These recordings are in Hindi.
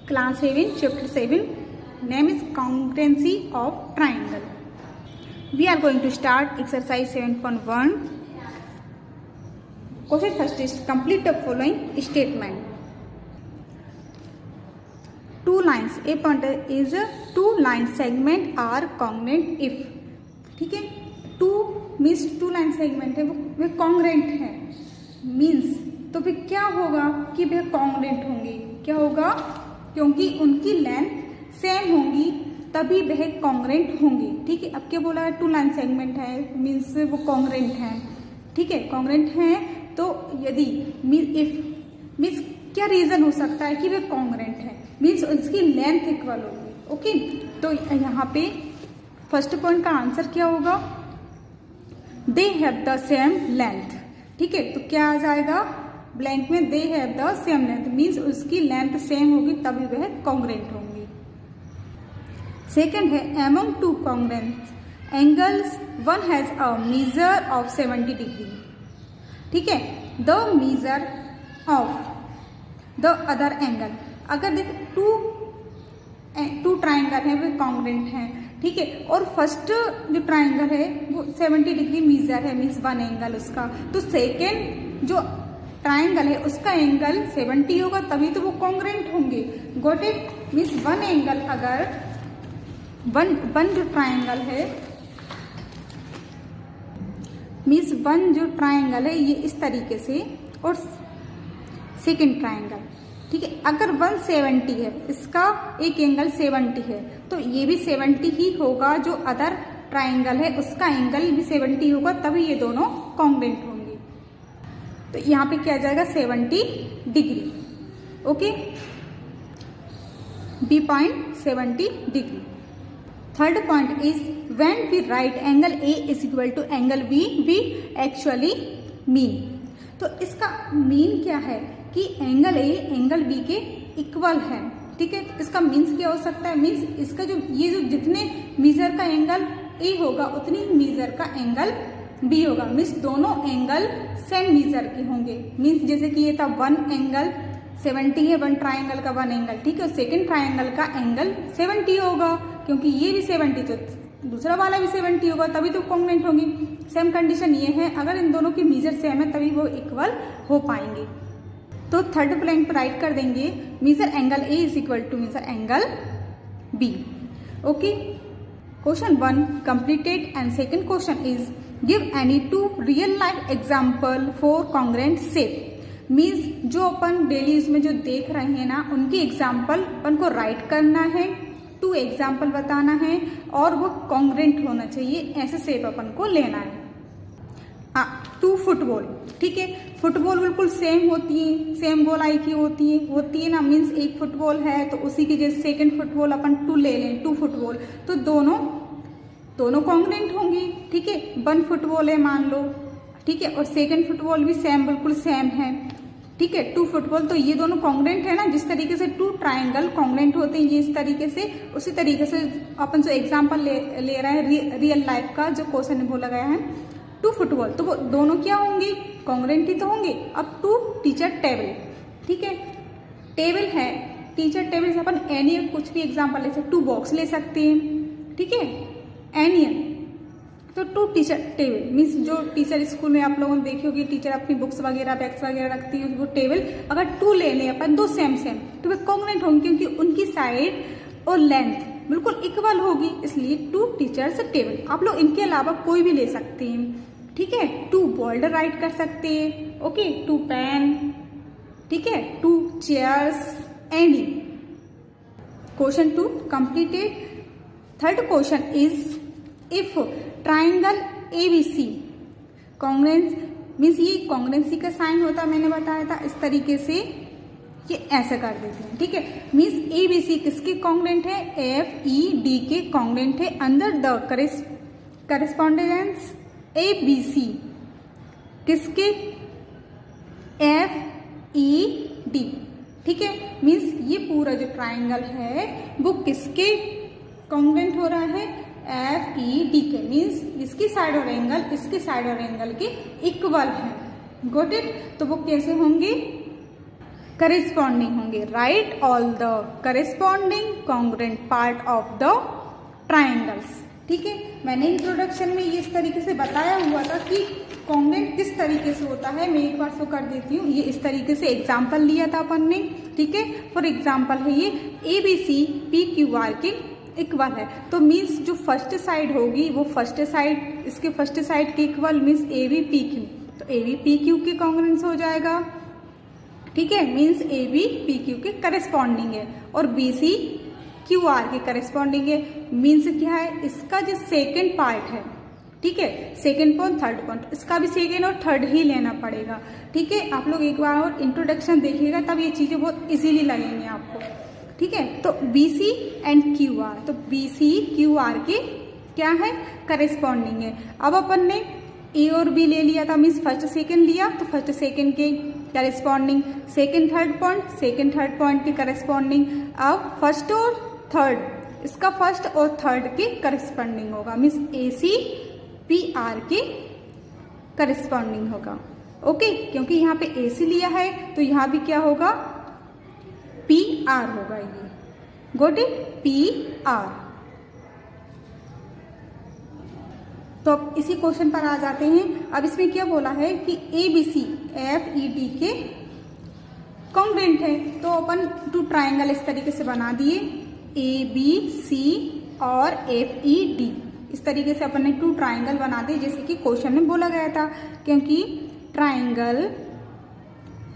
Class 7, Chapter 7. Name is Congruency of Triangle. We are going to start exercise 7.1. Question first is complete the following statement. Two lines. A point is two line segment are congruent if. ठीक है, two means two line segment है वो congruent है means तो फिर क्या होगा कि वे congruent होंगे. क्या होगा? क्योंकि उनकी लेंथ सेम होंगी तभी वह कॉन्ग्रेंट होंगी. ठीक है, अब क्या बोला है? टू लाइन सेगमेंट है मीन्स वो कॉन्ग्रेंट है. ठीक है, कॉन्ग्रेंट है तो यदि इफ मीन्स क्या रीजन हो सकता है कि वे कॉन्ग्रेंट है मीन्स उसकी लेंथ इक्वल होगी. ओके, तो यहाँ पे फर्स्ट पॉइंट का आंसर क्या होगा? They have the same length. ठीक है, तो क्या आ जाएगा ब्लैंक में? They have the same length means उसकी लेंथ सेम होगी तभी वह कॉन्ग्रेंट होंगी. सेकेंड है among two congruent angles one has a measure of 70 degree. ठीक है, the measure of the other angle. अगर देखो टू ट्राइंगल है वे कॉन्ग्रेंट है. ठीक है, और फर्स्ट जो ट्राइंगल है वो 70 डिग्री मेजर है मीन्स वन एंगल उसका. तो सेकेंड जो ट्राइंगल है उसका एंगल 70 होगा तभी तो वो कॉन्ग्रेंट होंगे. Got it? Means one angle अगर वन जो ट्राइंगल है मीन्स वन जो ट्राइंगल है ये इस तरीके से और सेकेंड ट्राइंगल. ठीक है, अगर 170 है इसका एक एंगल 70 है तो ये भी 70 ही होगा. जो अदर ट्राइंगल है उसका एंगल भी 70 होगा तभी ये दोनों कॉन्ग्रेंट होंगे. तो यहाँ पे क्या आ जाएगा? 70 degree. Okay, B point 70 degree. Third point is when we write angle A is equal to angle B we actually mean. तो इसका मीन क्या है कि एंगल ए एंगल बी के इक्वल है. ठीक है, इसका मीन्स क्या हो सकता है? मीन्स इसका जो ये जो जितने मीजर का एंगल ए होगा उतनी ही मीजर का एंगल बी होगा. मीन्स दोनों एंगल सेम मीजर के होंगे. मीन्स जैसे कि ये था वन एंगल 70 है वन ट्राइंगल का वन एंगल. ठीक है, सेकेंड ट्राइंगल का एंगल 70 होगा क्योंकि ये भी 70 तो दूसरा वाला भी 70 होगा तभी तो कॉन्ग्रेंट होंगी. सेम कंडीशन ये है, अगर इन दोनों की मेजर सेम है तभी वो इक्वल हो पाएंगे. तो थर्ड प्लेन पर राइट कर देंगे measure angle A is equal to measure angle B. Okay, question 1 completed and second question is give any two real life example for congruent shape. Means जो अपन डेली इसमें जो देख रहे हैं ना उनकी एग्जाम्पल अपन को राइट करना है, टू एग्जाम्पल बताना है और वो कॉन्ग्रेंट होना चाहिए. ऐसे शेप अपन को लेना है. Two football. ठीक है, फुटबॉल बिल्कुल सेम होती है, सेम गोलाई की होती है ना. मीन्स एक फुटबॉल है तो उसी की जैसे सेकेंड फुटबॉल अपन टू ले लें, टू फुटबॉल तो दोनों कॉन्ग्रेंट होंगी. ठीक है, वन फुटबॉल है मान लो. ठीक है, और सेकेंड फुटबॉल भी सेम बिल्कुल सेम है. ठीक है, टू फुटबॉल तो ये दोनों कॉन्ग्रेंट है ना. जिस तरीके से टू ट्राइंगल कॉन्ग्रेंट होते हैं ये इस तरीके से, उसी तरीके से अपन जो एग्जाम्पल ले रहे हैं रियल लाइफ का जो क्वेश्चन बोला गया है टू फुटबॉल तो वो दोनों क्या होंगे? कॉन्ग्रेंट ही तो होंगे. अब टू टीचर टेबल. ठीक है, टेबल है टीचर टेबल से अपन एनी कुछ भी एग्जाम्पल ले सकते. टू बॉक्स ले सकते हैं. ठीक है, एनी तो टू टीचर टेबल मीन्स जो टीचर स्कूल में आप लोगों ने देखी होगी टीचर अपनी बुक्स वगैरह बैग्स वगैरह रखती है वो टेबल अगर टू ले लें अपन दो सेम तो वे कॉन्ग्रेंट होंगे क्योंकि उनकी साइड और लेंथ बिल्कुल इक्वल होगी. इसलिए टू टीचर्स टेबल. आप लोग इनके अलावा कोई भी ले सकते हैं. ठीक है, टू बोल्ड राइट कर सकते हैं. Okay, two pen. ठीक है, two chairs any. Question 2 completed. Third question is if triangle ABC congruence means ये कॉन्ग्रेंसी का साइन होता मैंने बताया था. इस तरीके से ये ऐसे कर देते हैं. ठीक है, मीन्स ABC किसके कॉन्ग्रेंट है? FED के कॉन्ग्रेंट है. अंदर द करेस्पॉन्डेंस ABC किसके? FED. ठीक है, मीन्स ये पूरा जो ट्राइंगल है वो किसके कॉन्ग्रेंट हो रहा है? FED के. मीन्स इसकी साइड और एंगल इसकी साइड और एंगल के इक्वल है. Got it? तो वो कैसे होंगे? करेस्पॉन्डिंग होंगे। Right all the corresponding congruent part of the triangles. ठीक है, मैंने इंट्रोडक्शन में ये इस तरीके से बताया हुआ था कि कॉन्ग्रुएंट किस तरीके से होता है। मैं एक बार शो कर देती हूँ। ये इस तरीके से एग्जाम्पल लिया था अपन ने। ठीक है, फॉर एग्जाम्पल है ये ABC PQR के इक्वल है, तो मीन्स जो फर्स्ट साइड होगी वो फर्स्ट साइड, इसके फर्स्ट साइड के इक्वल मीन्स AB PQ, तो AB PQ के कॉन्ग्रुएंस हो जाएगा। ठीक है, मीन्स AB PQ के करेस्पॉन्डिंग है और BC QR के करेस्पॉन्डिंग है। मीन्स क्या है, इसका जो सेकेंड पार्ट है, ठीक है, सेकेंड पॉइंट थर्ड पॉइंट, इसका भी सेकेंड और थर्ड ही लेना पड़ेगा। ठीक है, आप लोग एक बार और इंट्रोडक्शन देखिएगा तब ये चीजें बहुत इजीली लगेंगी आपको। ठीक है, तो BC एंड QR, तो BC QR के क्या है, करेस्पॉन्डिंग है। अब अपन ने A और B ले लिया था, मीन्स फर्स्ट सेकेंड लिया, तो फर्स्ट सेकेंड के करेस्पॉन्डिंग, सेकेंड थर्ड पॉइंट के करेस्पॉन्डिंग। अब फर्स्ट और थर्ड, इसका फर्स्ट और थर्ड के करेस्पॉन्डिंग होगा, मीन्स AC PR के करेस्पॉन्डिंग होगा। ओके, क्योंकि यहाँ पे AC लिया है तो यहाँ भी क्या होगा, PR होगा। ये गॉट इट, PR। तो अब इसी क्वेश्चन पर आ जाते हैं। अब इसमें क्या बोला है कि ABC FED के कॉन्ग्रुएंट है, तो अपन टू ट्राइंगल इस तरीके से बना दिए, ABC और FED। इस तरीके से अपन ने टू ट्राइंगल बना दिए जैसे कि क्वेश्चन में बोला गया था, क्योंकि ट्राइंगल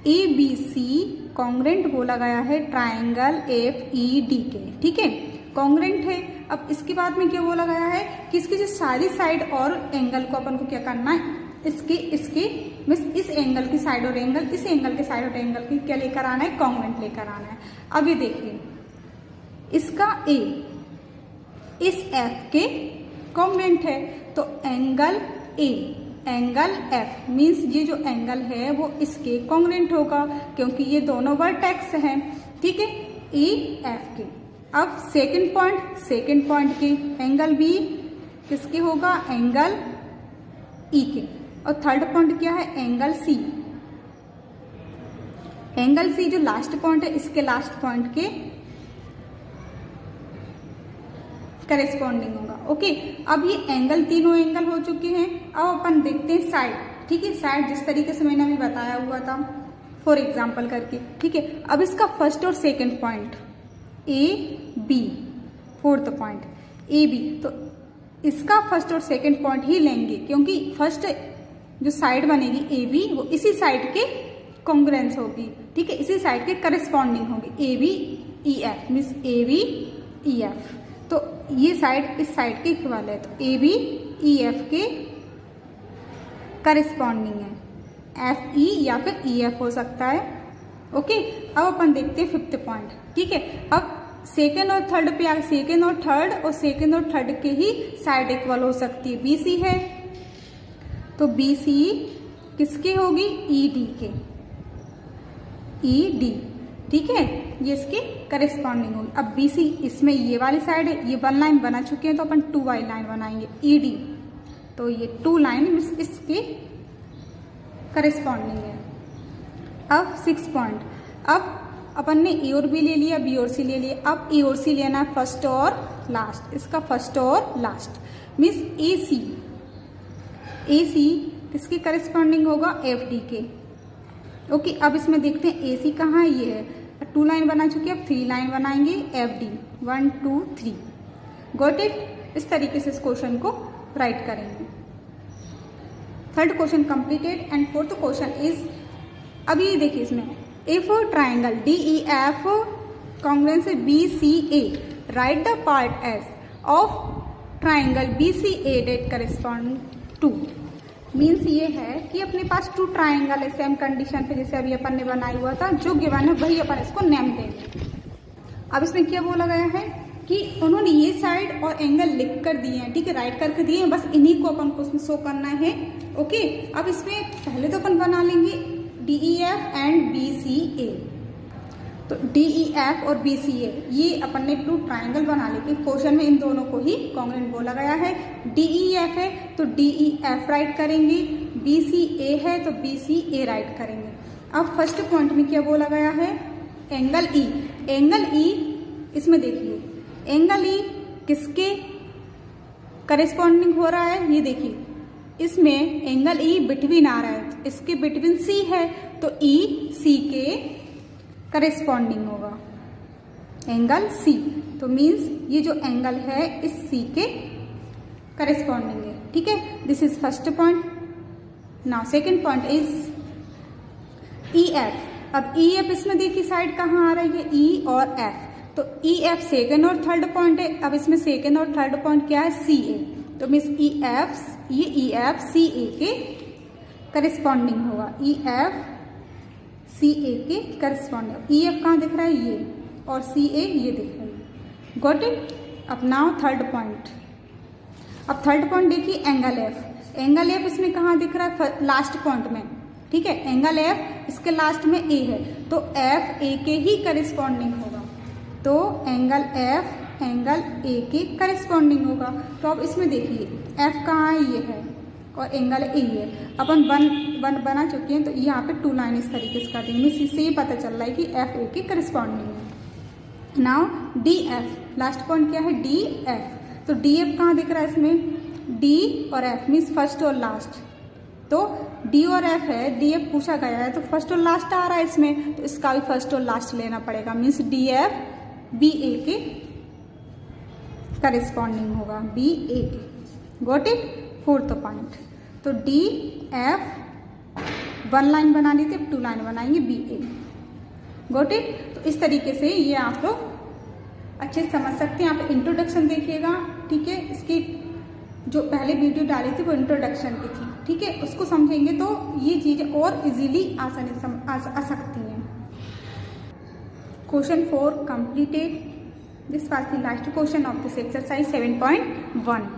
ABC कॉन्ग्रुएंट बोला गया है ट्राइंगल FED के। ठीक है, कॉन्ग्रुएंट है। अब इसके बाद में क्या बोला गया है कि इसकी जो सारी साइड और एंगल को अपन को क्या करना है, इसके मीन्स इस एंगल की साइड और एंगल, इस एंगल के साइड और एंगल की क्या लेकर आना है, कॉन्ग्रुएंट लेकर आना है। अब ये देखिए, इसका A इस F के कॉन्ग्रुएंट है, तो angle A angle F means ये जो एंगल है वो इसके कॉन्ग्रुएंट होगा, क्योंकि ये दोनों वर्टेक्स हैं। ठीक है, E F के। अब सेकेंड पॉइंट के एंगल B किसके होगा, एंगल E के। और थर्ड पॉइंट क्या है, एंगल C। एंगल C जो लास्ट पॉइंट है, इसके लास्ट पॉइंट के करेस्पॉन्डिंग होगा। ओके, अब ये एंगल, तीनों एंगल हो चुके हैं। अब अपन देखते हैं साइड। ठीक है, साइड जिस तरीके से मैंने अभी बताया हुआ था फॉर एग्जाम्पल करके। ठीक है, अब इसका फर्स्ट और second point AB, fourth point AB, तो इसका फर्स्ट और सेकेंड पॉइंट ही लेंगे, क्योंकि फर्स्ट जो साइड बनेगी AB वो इसी साइड के कॉन्ग्रुएंस होगी। ठीक है, इसी साइड के करेस्पॉन्डिंग होगी, AB EF means AB EF। तो ये साइड इस साइड के इक्वल है, तो AB EF के करेस्पॉन्डिंग है। FE या फिर EF हो सकता है। ओके, अब अपन देखते हैं फिफ्थ पॉइंट। ठीक है, अब सेकेंड और थर्ड पे आ, सेकेंड और थर्ड के ही साइड इक्वल हो सकती है। BC है तो BC किसके होगी, ED के, ED। ठीक है, ये इसके करेस्पॉन्डिंग होगी। अब BC इसमें ये वाली साइड है, ये 1 लाइन बना चुके हैं, तो अपन 2 वाली लाइन बनाएंगे ED, तो ये 2 लाइन इसके करेस्पॉन्डिंग है। अब 6 पॉइंट, अब अपन ने A और B ले लिया, B और C ले लिया। अब A और C लेना है फर्स्ट और लास्ट, इसका फर्स्ट और लास्ट मीन्स AC किसके करेस्पॉन्डिंग होगा, FD के। ओके, अब इसमें देखते हैं AC कहाँ है, ये है। 2 लाइन बना चुके हैं, अब 3 लाइन बनाएंगे FD, 1 2 3। Got it. इस तरीके से इस क्वेश्चन को राइट करेंगे। Third question completed and fourth question is, अभी ये देखिए इसमें if triangle DEF congruence BCA, write the part as of triangle BCA that correspond to. Means ये है कि अपने पास 2 ट्राइंगल है सेम कंडीशन पे, जैसे अभी अपन ने बनाया हुआ था, जो गिवन है वही अपन इसको नेम देंगे। अब इसमें क्या बोला गया है कि उन्होंने ये साइड और एंगल लिख कर दिए हैं। ठीक है, राइट करके दिए हैं, बस इन्हीं को अपन को उसमें शो करना है। ओके, अब इसमें पहले तो अपन बना लेंगे DEF एंड BCA। तो DEF और BCA ये अपन ने 2 ट्राइंगल बना लिए। क्वेश्चन में इन दोनों को ही कॉन्ग्रुएंट बोला गया है। DEF है तो DEF राइट करेंगे, BCA है तो BCA राइट करेंगे। अब फर्स्ट पॉइंट में क्या बोला गया है, एंगल ई। एंगल ई इसमें देखिए, एंगल ई किसके करेस्पॉन्डिंग हो रहा है, ये देखिए इसमें एंगल ई बिटवीन आ रहा है, इसके बिटवीन सी है, तो ई सी के करेस्पॉन्डिंग होगा, एंगल सी। तो मीन्स ये जो एंगल है इस सी के करेस्पॉन्डिंग है, ठीक है। This is first point. Now second point is E F. अब ई एफ इसमें देखिए साइड कहाँ आ रही है, ई और एफ, तो ई एफ सेकेंड और थर्ड पॉइंट है। अब इसमें सेकेंड और थर्ड पॉइंट क्या है, सी ए, तो मीन्स ई एफ सी ए के करेस्पॉन्डिंग होगा, ई एफ सी ए के करेस्पॉन्डिंग। ई एफ कहाँ दिख रहा है, ये, और सी ए ये दिख रहा है, गॉट इट। अब नाउ थर्ड पॉइंट। अब थर्ड पॉइंट देखिए एंगल एफ। एंगल एफ इसमें कहाँ दिख रहा है, लास्ट पॉइंट में, ठीक है। एंगल एफ इसके लास्ट में ए है, तो एफ ए के ही करेस्पॉन्डिंग होगा, तो एंगल एफ एंगल ए के करेस्पॉन्डिंग होगा। तो अब इसमें देखिए एफ कहाँ है, ये है, और एंगल ए है। अपन वन बना चुके हैं, तो यहाँ पे 2 लाइन इस तरीके से कर देंगे, इससे ये पता चल रहा है कि एफ ए के करेस्पॉन्डिंग है। Now D F, last point क्या है, डी एफ। तो डी एफ कहाँ दिख रहा है इसमें, डी और एफ मीन्स फर्स्ट और लास्ट, तो डी और एफ है, डी एफ पूछा गया है, तो फर्स्ट और लास्ट आ रहा है इसमें, तो इसका भी फर्स्ट और लास्ट लेना पड़ेगा, मीन्स डी एफ बी ए के करेस्पॉन्डिंग होगा, बी ए के, गॉट इट। फोर्थ पॉइंट, तो डी एफ 1 लाइन बना ली थी, 2 लाइन बनाएंगे बी ए, गॉट इट। तो इस तरीके से ये आप लोग अच्छे से समझ सकते हैं। आप इंट्रोडक्शन देखिएगा, ठीक है, इसकी जो पहले वीडियो डाली थी वो इंट्रोडक्शन की थी, ठीक है, उसको समझेंगे तो ये चीज़ें और इजीली आसानी से आ सकती हैं। Question 4 completed. This was the last question of this exercise 7.1.